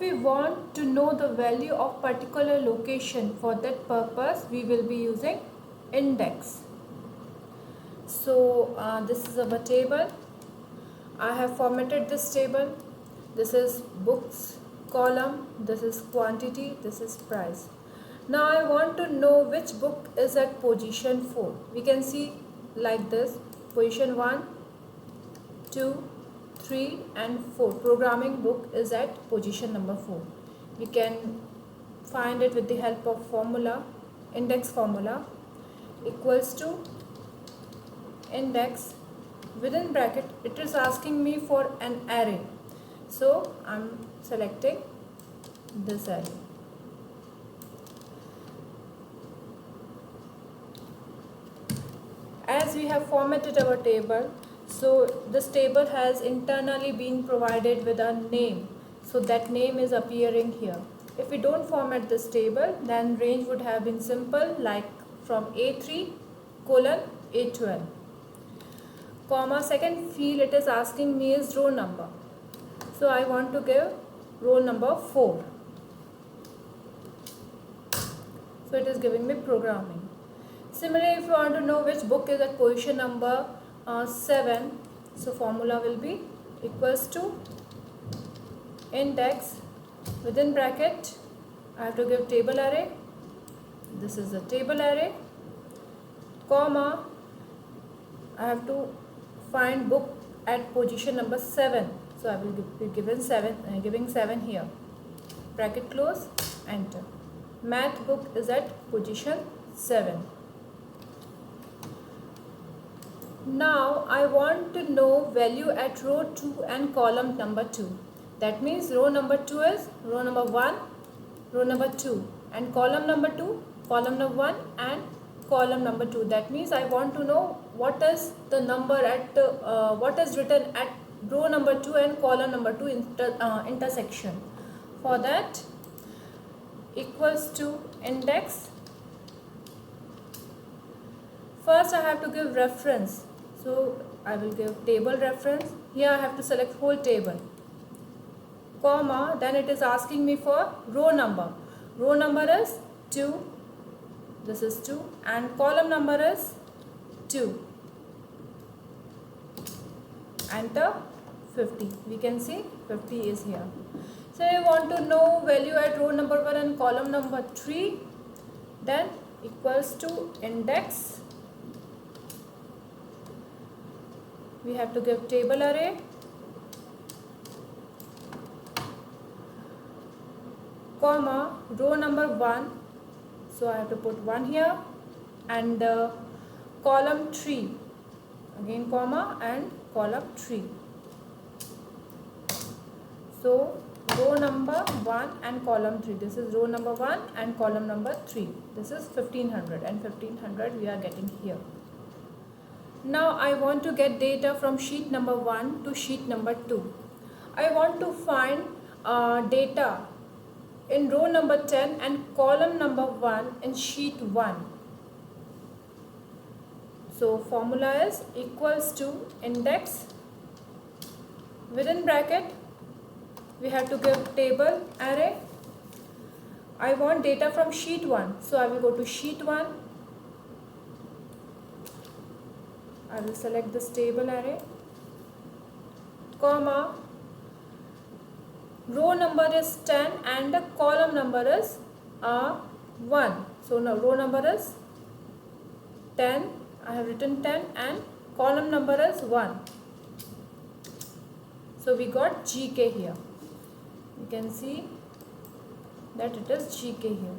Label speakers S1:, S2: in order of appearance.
S1: we want to know the value of particular location, for that purpose we will be using index. So this is our table. I have formatted this table. This is books column, this is quantity, this is price. Now I want to know which book is at position 4. We can see like this: position 1, 2, 3 and 4. Programming book is at position number 4. We can find it with the help of formula, index formula, equals to index, within bracket it is asking me for an array, so I'm selecting this array. As we have formatted our table, so this table has internally been provided with a name, so that name is appearing here. If we don't format this table, then range would have been simple, like from A3 colon A12, comma, second field it is asking me is row number, so I want to give row number 4, so it is giving me programming. Similarly, if you want to know which book is at position number 7, so formula will be equals to index, within bracket I have to give table array, this is the table array, comma, I have to find book at position number 7, so I will be giving 7 here, bracket close, enter. Math book is at position 7. Now I want to know value at row 2 and column number 2. That means row number 2 is row number 1, row number 2, and column number 2, column number 1 and column number 2. That means I want to know what is the number at what is written at row number 2 and column number 2 intersection. For that, equals to index. First I have to give reference, so I will give table reference. Here I have to select whole table, comma, then it is asking me for row number. Row number is 2, this is 2, and column number is 2. Enter 50. We can see 50 is here. So I want to know value at row number 1 and column number 3, then equals to index. We have to give table array, comma, row number 1, so I have to put 1 here, and column 3, again comma, and column 3. So row number 1 and column 3, this is row number 1 and column number 3, this is 1500 and 1500 we are getting here. Now I want to get data from sheet number 1 to sheet number 2. I want to find data in row number 10 and column number 1 in sheet 1. So formula is equals to index, within bracket we have to give table array. I want data from sheet 1, so I will go to sheet 1. I will select this table array, comma, row number is 10 and the column number is 1. So now row number is 10, I have written 10, and column number is 1. So we got GK here. You can see that it is GK here.